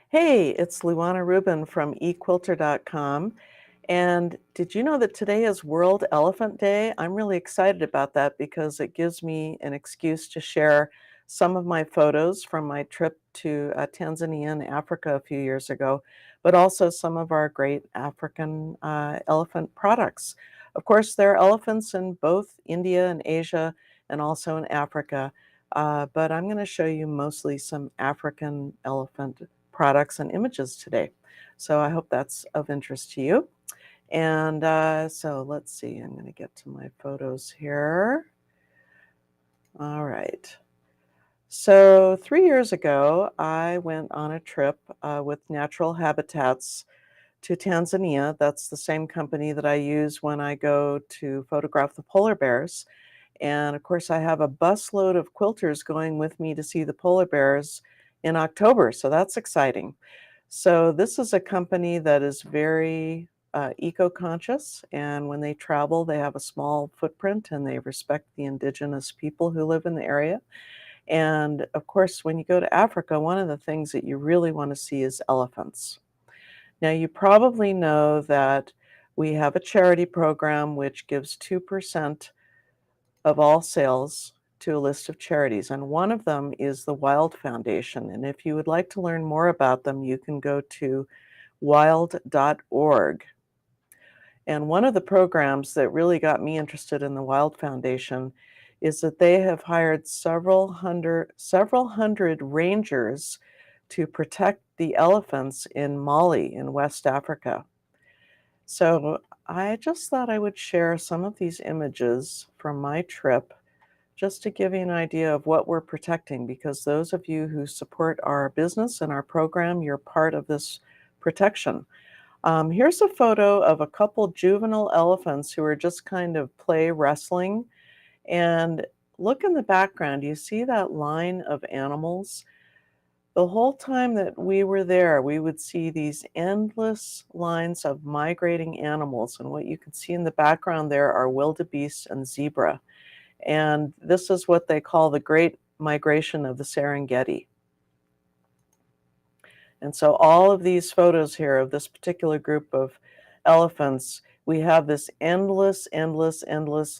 Hey, it's Luana Rubin from Equilter.com. And did you know that today is World Elephant Day? I'm really excited about that because it gives me an excuse to share some of my photos from my trip to Tanzania and Africa a few years ago, but also some of our great African elephant products. Of course, there are elephants in both India and Asia and also in Africa, but I'm going to show you mostly some African elephant products and images today. So I hope that's of interest to you. And so let's see, I'm going to get to my photos here. All right. So 3 years ago, I went on a trip with Natural Habitats to Tanzania. That's the same company that I use when I go to photograph the polar bears. And of course, I have a busload of quilters going with me to see the polar bears in October. So that's exciting. So this is a company that is very eco-conscious, and when they travel, they have a small footprint and they respect the indigenous people who live in the area. And of course, when you go to Africa, one of the things that you really want to see is elephants. Now, you probably know that we have a charity program which gives 2% of all sales to a list of charities, and one of them is the Wild Foundation. And if you would like to learn more about them, you can go to wild.org. And one of the programs that really got me interested in the Wild Foundation is that they have hired several hundred rangers to protect the elephants in Mali in West Africa. So I just thought I would share some of these images from my trip just to give you an idea of what we're protecting, because those of you who support our business and our program, you're part of this protection. Here's a photo of a couple juvenile elephants who are just kind of play wrestling. And look in the background, you see that line of animals? The whole time that we were there, we would see these endless lines of migrating animals. And what you can see in the background there are wildebeest and zebra. And this is what they call the Great Migration of the Serengeti. And so all of these photos here of this particular group of elephants, we have this endless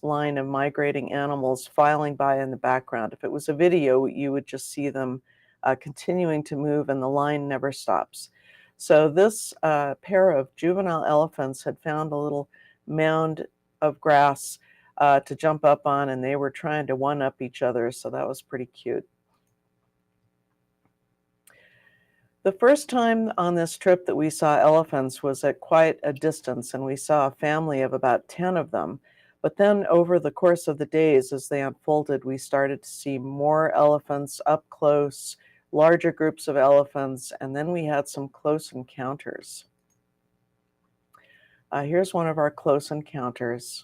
line of migrating animals filing by in the background. If it was a video, you would just see them continuing to move and the line never stops. So this pair of juvenile elephants had found a little mound of grass to jump up on, and they were trying to one-up each other, so that was pretty cute. The first time on this trip that we saw elephants was at quite a distance, and we saw a family of about 10 of them. But then over the course of the days, as they unfolded, we started to see more elephants up close, larger groups of elephants, and then we had some close encounters. Here's one of our close encounters.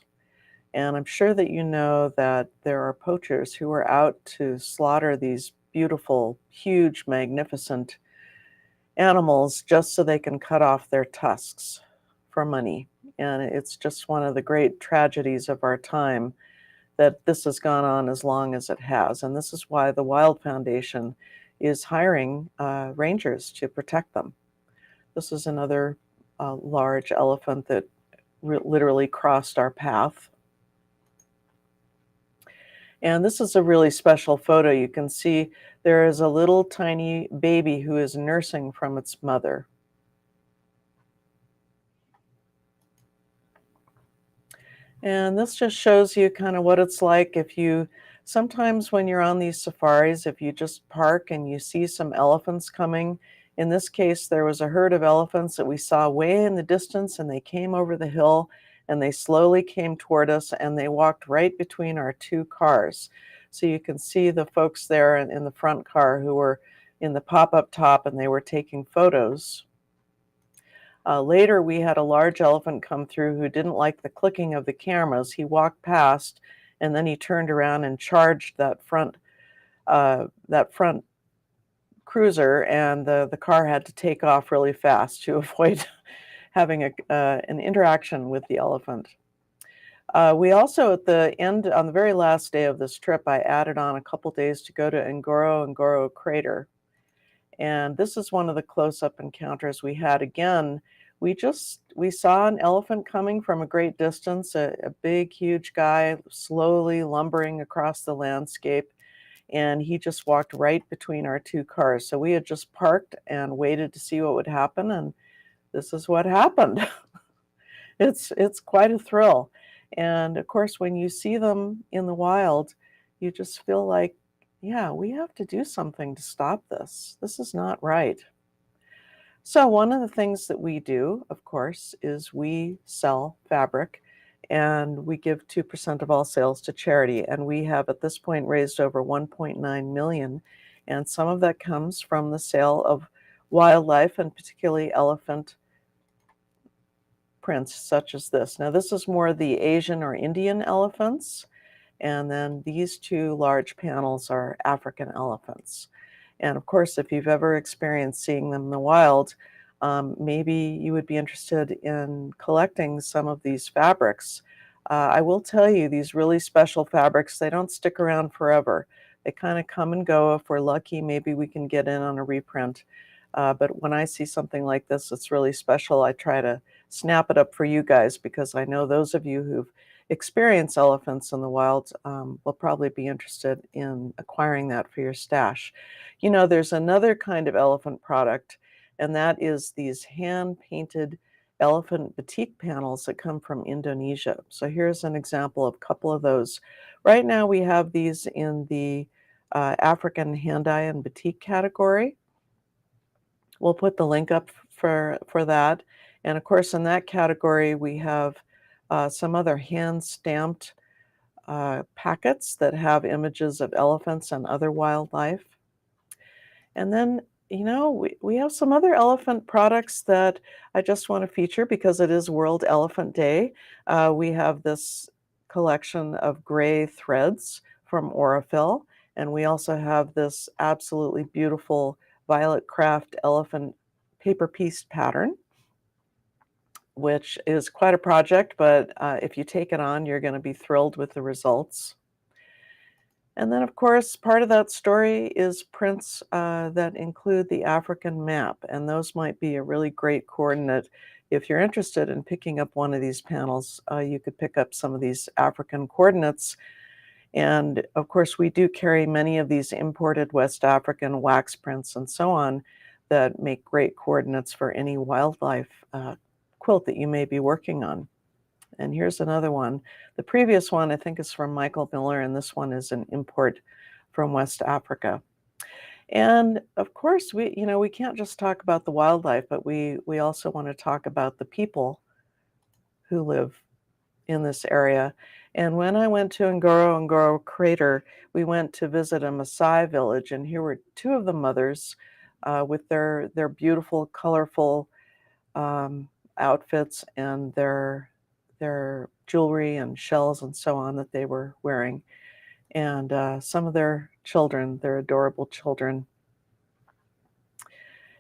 And I'm sure that you know that there are poachers who are out to slaughter these beautiful, huge, magnificent animals just so they can cut off their tusks for money. And it's just one of the great tragedies of our time that this has gone on as long as it has. And this is why the Wild Foundation is hiring rangers to protect them. This is another large elephant that literally crossed our path. And this is a really special photo. You can see there is a little tiny baby who is nursing from its mother. And this just shows you kind of what it's like if you, sometimes when you're on these safaris, if you just park and you see some elephants coming. In this case, there was a herd of elephants that we saw way in the distance, and they came over the hill and they slowly came toward us, and they walked right between our two cars. So you can see the folks there in the front car who were in the pop-up top, and they were taking photos. Later, we had a large elephant come through who didn't like the clicking of the cameras. He walked past, and then he turned around and charged that front cruiser, and the car had to take off really fast to avoid having an interaction with the elephant. We also, at the end, on the very last day of this trip, I added on a couple days to go to Ngoro Crater. And this is one of the close-up encounters we had. Again, we saw an elephant coming from a great distance, a big, huge guy slowly lumbering across the landscape, and he just walked right between our two cars. So we had just parked and waited to see what would happen, and this is what happened. It's quite a thrill. And of course, when you see them in the wild, you just feel like, yeah, we have to do something to stop this. This is not right. So one of the things that we do, of course, is we sell fabric and we give 2% of all sales to charity. And we have at this point raised over 1.9 million. And some of that comes from the sale of wildlife and particularly elephant prints such as this. Now this is more the Asian or Indian elephants. And then these two large panels are African elephants. And of course, if you've ever experienced seeing them in the wild, maybe you would be interested in collecting some of these fabrics. I will tell you, these really special fabrics, they don't stick around forever. They kind of come and go. If we're lucky, maybe we can get in on a reprint. But when I see something like this, it's really special. I try to snap it up for you guys because I know those of you who've experienced elephants in the wild will probably be interested in acquiring that for your stash. You know, there's another kind of elephant product, and that is these hand-painted elephant batik panels that come from Indonesia. So here's an example of a couple of those. Right now we have these in the African hand-dye and batik category. We'll put the link up for that. And of course, in that category, we have some other hand-stamped packets that have images of elephants and other wildlife. And then, you know, we have some other elephant products that I just want to feature because it is World Elephant Day. We have this collection of gray threads from Aurifil, and we also have this absolutely beautiful Violet Craft elephant paper piece pattern, which is quite a project, but if you take it on, you're going to be thrilled with the results. And then, of course, part of that story is prints that include the African map, and those might be a really great coordinate. If you're interested in picking up one of these panels, you could pick up some of these African coordinates. And of course, we do carry many of these imported West African wax prints and so on that make great coordinates for any wildlife quilt that you may be working on. And here's another one. The previous one, I think, is from Michael Miller, and this one is an import from West Africa. And of course, we can't just talk about the wildlife, but we also want to talk about the people who live in this area. And when I went to Ngoro Crater, we went to visit a Maasai village, and here were two of the mothers with their beautiful, colorful outfits and their jewelry and shells and so on that they were wearing, and some of their children, their adorable children.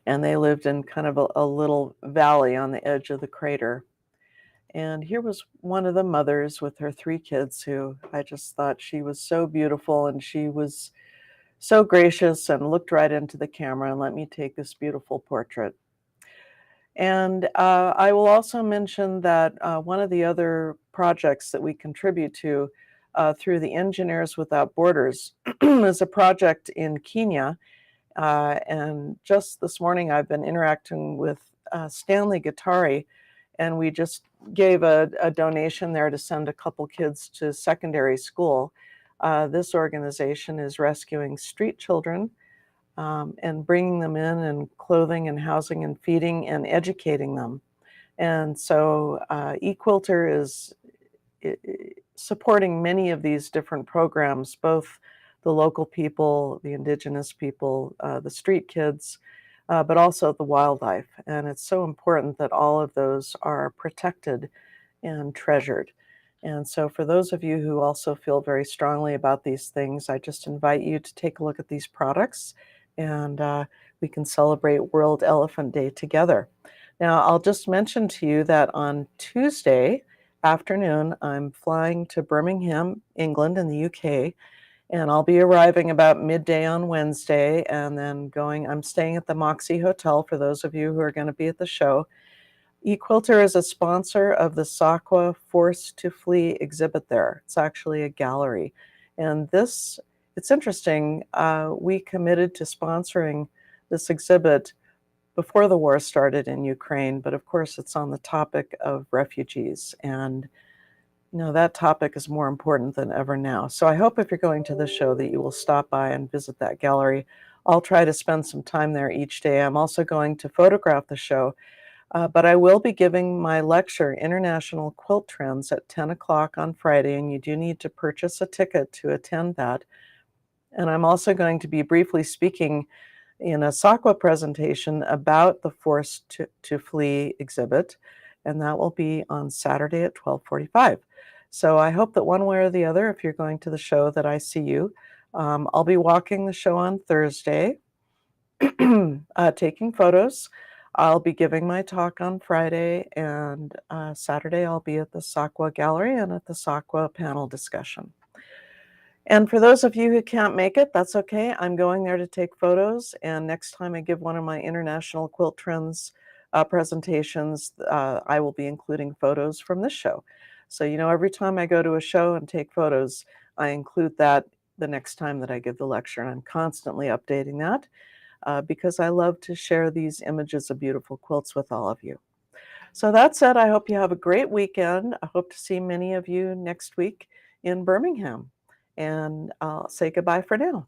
And they lived in kind of a little valley on the edge of the crater. And here was one of the mothers with her three kids who I just thought she was so beautiful, and she was so gracious and looked right into the camera and let me take this beautiful portrait. And I will also mention that one of the other projects that we contribute to through the Engineers Without Borders is a project in Kenya. And just this morning, I've been interacting with Stanley Guattari, and we just gave a donation there to send a couple kids to secondary school. This organization is rescuing street children and bringing them in and clothing and housing and feeding and educating them. And so Equilter is supporting many of these different programs, both the local people, the indigenous people, the street kids, but also the wildlife. And it's so important that all of those are protected and treasured. And so for those of you who also feel very strongly about these things, I just invite you to take a look at these products, and we can celebrate World Elephant Day together. Now, I'll just mention to you that on Tuesday afternoon, I'm flying to Birmingham, England in the UK, And I'll be arriving about midday on Wednesday and then I'm staying at the Moxie Hotel for those of you who are going to be at the show. Equilter is a sponsor of the SAQA Forced to Flee exhibit there. It's actually a gallery. And it's interesting. We committed to sponsoring this exhibit before the war started in Ukraine, but of course it's on the topic of refugees. And that topic is more important than ever now. So I hope if you're going to the show that you will stop by and visit that gallery. I'll try to spend some time there each day. I'm also going to photograph the show, but I will be giving my lecture, International Quilt Trends, at 10 o'clock on Friday, and you do need to purchase a ticket to attend that. And I'm also going to be briefly speaking in a SAQA presentation about the Forced to Flee exhibit, and that will be on Saturday at 12:45. So I hope that one way or the other, if you're going to the show, that I see you. I'll be walking the show on Thursday, taking photos. I'll be giving my talk on Friday, and Saturday I'll be at the SAQA Gallery and at the SAQA panel discussion. And for those of you who can't make it, that's okay. I'm going there to take photos, and next time I give one of my International Quilt Trends presentations, I will be including photos from this show. So, every time I go to a show and take photos, I include that the next time that I give the lecture, and I'm constantly updating that because I love to share these images of beautiful quilts with all of you. So that said, I hope you have a great weekend. I hope to see many of you next week in Birmingham. And I'll say goodbye for now.